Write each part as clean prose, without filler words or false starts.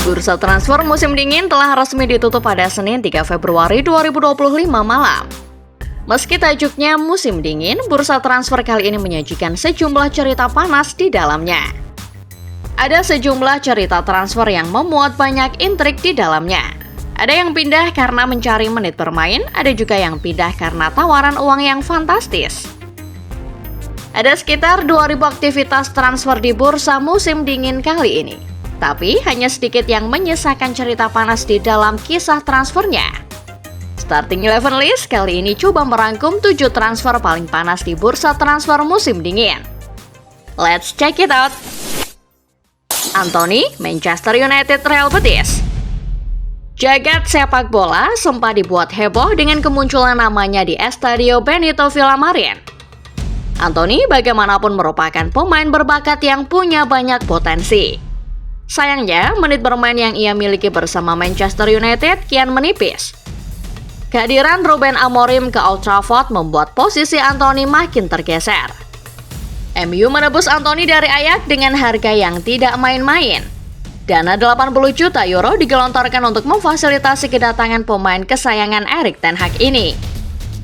Bursa transfer musim dingin telah resmi ditutup pada Senin 3 Februari 2025 malam. Meski tajuknya musim dingin, bursa transfer kali ini menyajikan sejumlah cerita panas di dalamnya. Ada sejumlah cerita transfer yang memuat banyak intrik di dalamnya. Ada yang pindah karena mencari menit bermain, ada juga yang pindah karena tawaran uang yang fantastis. Ada sekitar 2.000 aktivitas transfer di bursa musim dingin kali ini. Tapi hanya sedikit yang menyisakan cerita panas di dalam kisah transfernya. Starting 11 list kali ini coba merangkum 7 transfer paling panas di bursa transfer musim dingin. Let's check it out. Antony, Manchester United, Real Betis. Jagat sepak bola sempat dibuat heboh dengan kemunculan namanya di Estadio Benito Villamarín. Antony bagaimanapun merupakan pemain berbakat yang punya banyak potensi. Sayangnya, menit bermain yang ia miliki bersama Manchester United kian menipis. Kehadiran Ruben Amorim ke Old Trafford membuat posisi Antony makin tergeser. MU menebus Antony dari Ajax dengan harga yang tidak main-main. Dana 80 juta euro digelontorkan untuk memfasilitasi kedatangan pemain kesayangan Erik ten Hag ini.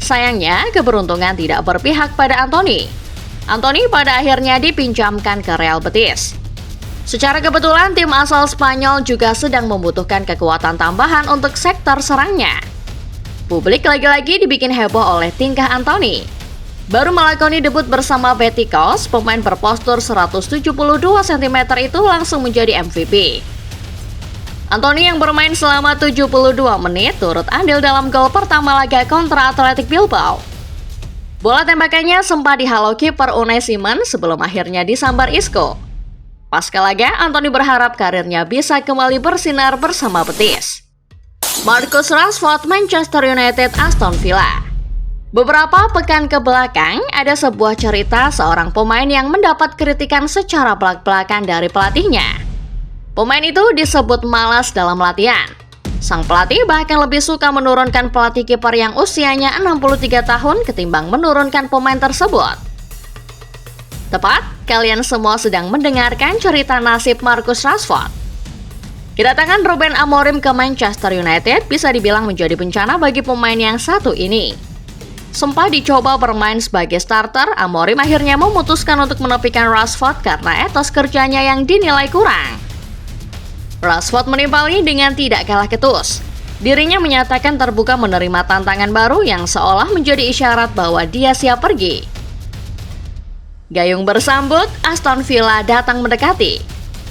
Sayangnya, keberuntungan tidak berpihak pada Antony. Antony pada akhirnya dipinjamkan ke Real Betis. Secara kebetulan, tim asal Spanyol juga sedang membutuhkan kekuatan tambahan untuk sektor serangnya. Publik lagi-lagi dibikin heboh oleh tingkah Antony. Baru melakoni debut bersama Betikos, pemain berpostur 172 cm itu langsung menjadi MVP. Antony yang bermain selama 72 menit turut andil dalam gol pertama laga kontra Athletic Bilbao. Bola tembakannya sempat dihalau kiper Unai Simon sebelum akhirnya disambar Isco. Pasca laga, Antony berharap karirnya bisa kembali bersinar bersama Betis. Marcus Rashford, Manchester United, Aston Villa. Beberapa pekan ke belakang, ada sebuah cerita seorang pemain yang mendapat kritikan secara belak-belakan dari pelatihnya. Pemain itu disebut malas dalam latihan. Sang pelatih bahkan lebih suka menurunkan pelatih kiper yang usianya 63 tahun ketimbang menurunkan pemain tersebut. Tepat, kalian semua sedang mendengarkan cerita nasib Marcus Rashford. Kedatangan Ruben Amorim ke Manchester United bisa dibilang menjadi bencana bagi pemain yang satu ini. Sempat dicoba bermain sebagai starter, Amorim akhirnya memutuskan untuk menepikan Rashford karena etos kerjanya yang dinilai kurang. Rashford menimpali dengan tidak kalah ketus. Dirinya menyatakan terbuka menerima tantangan baru yang seolah menjadi isyarat bahwa dia siap pergi. Gayung bersambut, Aston Villa datang mendekati.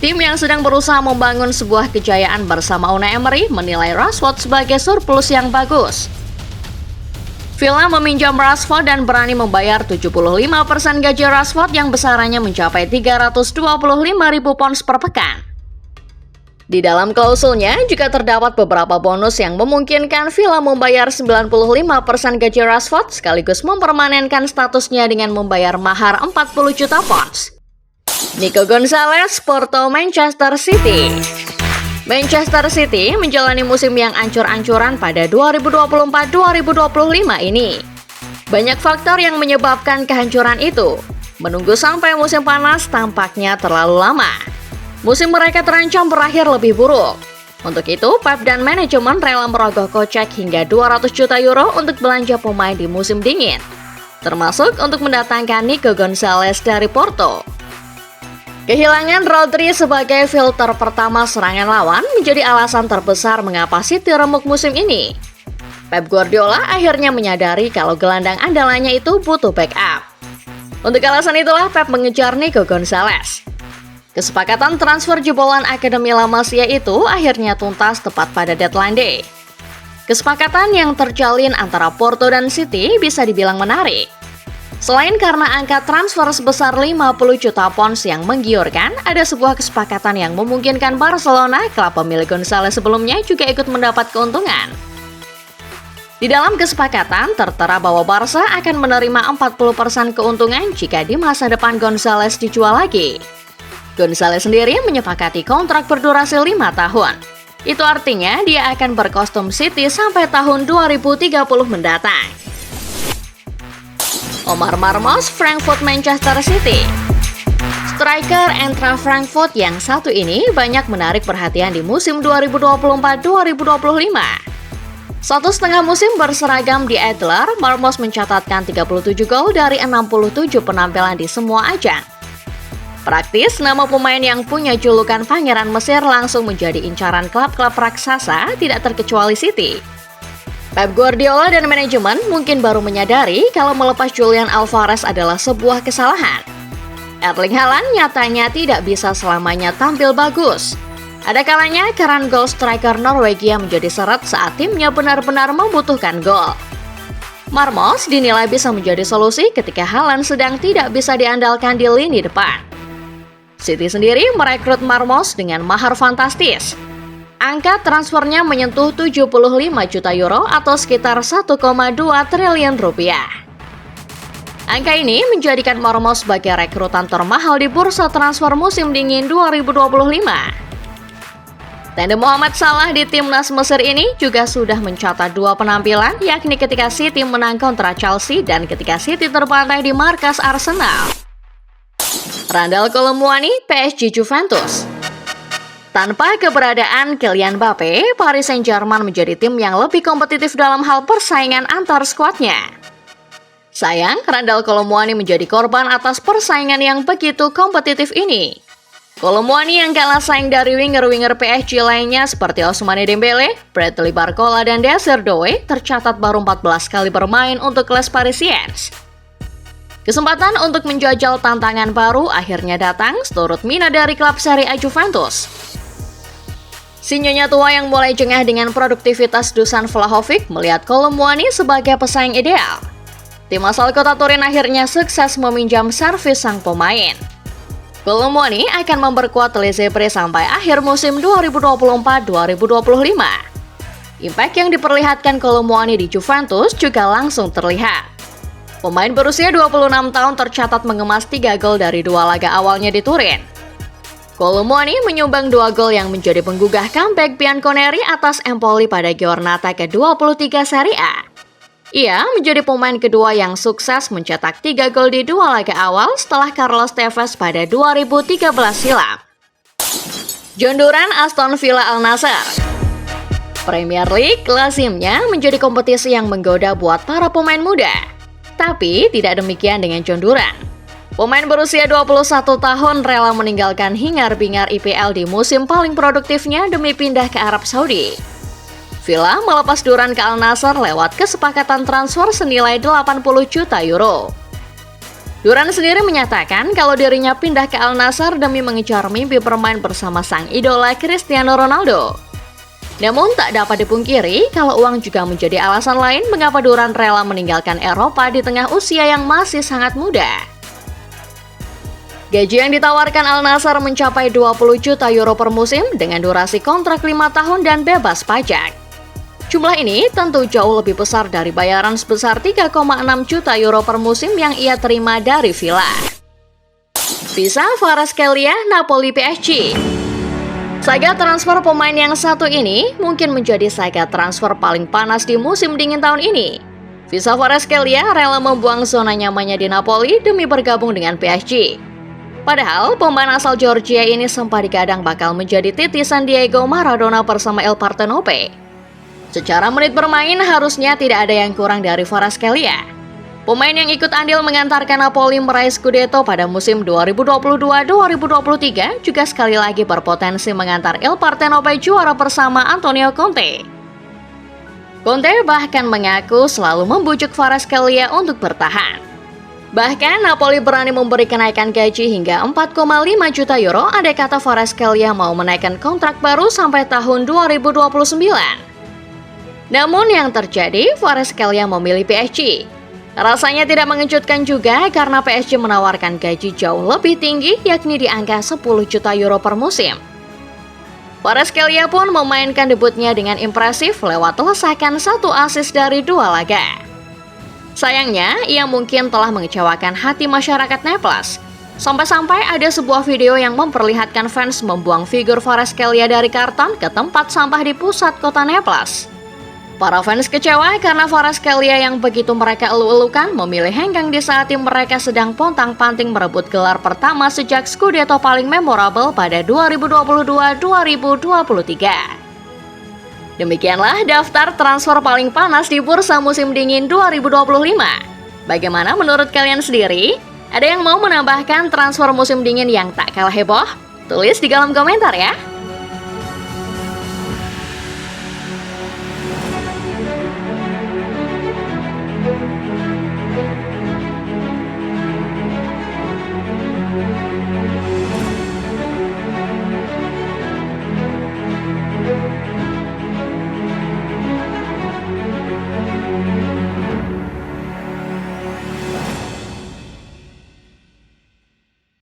Tim yang sedang berusaha membangun sebuah kejayaan bersama Unai Emery menilai Rashford sebagai surplus yang bagus. Villa meminjam Rashford dan berani membayar 75% gaji Rashford yang besarannya mencapai 325.000 pounds per pekan. Di dalam klausulnya juga terdapat beberapa bonus yang memungkinkan Villa membayar 95% gaji Rashford sekaligus mempermanenkan statusnya dengan membayar mahar 40 juta pounds. Nico Gonzalez, Porto, Manchester City. Manchester City menjalani musim yang ancur-ancuran pada 2024-2025 ini. Banyak faktor yang menyebabkan kehancuran itu. Menunggu sampai musim panas tampaknya terlalu lama. Musim mereka terancam berakhir lebih buruk. Untuk itu, Pep dan manajemen rela merogoh kocek hingga 200 juta euro untuk belanja pemain di musim dingin, termasuk untuk mendatangkan Nico Gonzalez dari Porto. Kehilangan Rodri sebagai filter pertama serangan lawan menjadi alasan terbesar mengapa City remuk musim ini. Pep Guardiola akhirnya menyadari kalau gelandang andalannya itu butuh backup. Untuk alasan itulah Pep mengejar Nico Gonzalez. Kesepakatan transfer jebolan Akademi La Masia itu akhirnya tuntas tepat pada deadline day. Kesepakatan yang terjalin antara Porto dan City bisa dibilang menarik. Selain karena angka transfer sebesar 50 juta pounds yang menggiurkan, ada sebuah kesepakatan yang memungkinkan Barcelona, klub pemilik Gonzalez sebelumnya, juga ikut mendapat keuntungan. Di dalam kesepakatan, tertera bahwa Barca akan menerima 40% keuntungan jika di masa depan Gonzalez dijual lagi. Gonzalez sendiri menyepakati kontrak berdurasi 5 tahun. Itu artinya dia akan berkostum City sampai tahun 2030 mendatang. Omar Marmos, Frankfurt Manchester City. Striker Eintracht Frankfurt yang satu ini banyak menarik perhatian di musim 2024-2025. 1,5 musim berseragam di Adler, Marmos mencatatkan 37 gol dari 67 penampilan di semua ajang. Praktis, nama pemain yang punya julukan Pangeran Mesir langsung menjadi incaran klub-klub raksasa, tidak terkecuali City. Pep Guardiola dan manajemen mungkin baru menyadari kalau melepas Julian Alvarez adalah sebuah kesalahan. Erling Haaland nyatanya tidak bisa selamanya tampil bagus. Ada kalanya keran gol striker Norwegia menjadi seret saat timnya benar-benar membutuhkan gol. Marmos dinilai bisa menjadi solusi ketika Haaland sedang tidak bisa diandalkan di lini depan. City sendiri merekrut Marmos dengan mahar fantastis. Angka transfernya menyentuh 75 juta euro atau sekitar 1,2 triliun rupiah. Angka ini menjadikan Marmos sebagai rekrutan termahal di bursa transfer musim dingin 2025. Tandem Mohamed Salah di timnas Mesir ini juga sudah mencatat 2 penampilan, yakni ketika City menang kontra Chelsea dan ketika City terbantai di markas Arsenal. Randal Kolo Muani, PSG Juventus. Tanpa keberadaan Kylian Mbappe, Paris Saint-Germain menjadi tim yang lebih kompetitif dalam hal persaingan antar skuadnya. Sayang, Randal Kolo Muani menjadi korban atas persaingan yang begitu kompetitif ini. Kolo Muani yang kalah saing dari winger-winger PSG lainnya seperti Ousmane Dembele, Bradley Barcola, dan Desire Doué tercatat baru 14 kali bermain untuk Les Parisiens. Kesempatan untuk menjajal tantangan baru akhirnya datang seturut minat dari klub Serie A Juventus. Si nyonya tua yang mulai jengah dengan produktivitas Dusan Vlahovic melihat Kolo Muani sebagai pesaing ideal. Tim asal kota Turin akhirnya sukses meminjam servis sang pemain. Kolo Muani akan memperkuat Les Zebre sampai akhir musim 2024-2025. Impact yang diperlihatkan Kolo Muani di Juventus juga langsung terlihat. Pemain berusia 26 tahun tercatat mengemas 3 gol dari 2 laga awalnya di Turin. Kolo Muani menyumbang 2 gol yang menjadi penggugah comeback Bianconeri atas Empoli pada Giornata ke-23 Serie A. Ia menjadi pemain kedua yang sukses mencetak 3 gol di 2 laga awal setelah Carlos Tevez pada 2013 silam. Jonduran Aston Villa Al Nassr. Premier League lazimnya menjadi kompetisi yang menggoda buat para pemain muda. Tapi tidak demikian dengan Jonduran. Pemain berusia 21 tahun rela meninggalkan hingar-bingar IPL di musim paling produktifnya demi pindah ke Arab Saudi. Villa melepas Duran ke Al Nassr lewat kesepakatan transfer senilai 80 juta euro. Duran sendiri menyatakan kalau dirinya pindah ke Al Nassr demi mengejar mimpi bermain bersama sang idola Cristiano Ronaldo. Namun tak dapat dipungkiri kalau uang juga menjadi alasan lain mengapa Duran rela meninggalkan Eropa di tengah usia yang masih sangat muda. Gaji yang ditawarkan Al Nassr mencapai 20 juta euro per musim dengan durasi kontrak 5 tahun dan bebas pajak. Jumlah ini tentu jauh lebih besar dari bayaran sebesar 3,6 juta euro per musim yang ia terima dari Villa. Visa Kvaratskhelia, Napoli PSG. Saga transfer pemain yang satu ini mungkin menjadi saga transfer paling panas di musim dingin tahun ini. Visa Kvaratskhelia rela membuang zona nyamannya di Napoli demi bergabung dengan PSG. Padahal pemain asal Georgia ini sempat digadang bakal menjadi titisan Diego Maradona bersama El Partenope. Secara menit bermain harusnya tidak ada yang kurang dari Kvaratskhelia. Pemain yang ikut andil mengantarkan Napoli meraih Scudetto pada musim 2022-2023 juga sekali lagi berpotensi mengantar El Partenope juara bersama Antonio Conte. Conte bahkan mengaku selalu membujuk Kvaratskhelia untuk bertahan. Bahkan Napoli berani memberi kenaikan gaji hingga 4,5 juta euro andai kata Kvaratskhelia mau menaikkan kontrak baru sampai tahun 2029. Namun yang terjadi, Kvaratskhelia memilih PSG. Rasanya tidak mengejutkan juga karena PSG menawarkan gaji jauh lebih tinggi yakni di angka 10 juta euro per musim. Kvaratskhelia pun memainkan debutnya dengan impresif lewat lesakan 1 assist dari 2 laga. Sayangnya, ia mungkin telah mengecewakan hati masyarakat Naples. Sampai-sampai ada sebuah video yang memperlihatkan fans membuang figur Kvaratskhelia dari karton ke tempat sampah di pusat kota Naples. Para fans kecewa karena Kvaratskhelia yang begitu mereka elu-elukan memilih hengkang di saat tim mereka sedang pontang-panting merebut gelar pertama sejak Scudetto paling memorable pada 2022-2023. Demikianlah daftar transfer paling panas di bursa musim dingin 2025. Bagaimana menurut kalian sendiri? Ada yang mau menambahkan transfer musim dingin yang tak kalah heboh? Tulis di kolom komentar ya!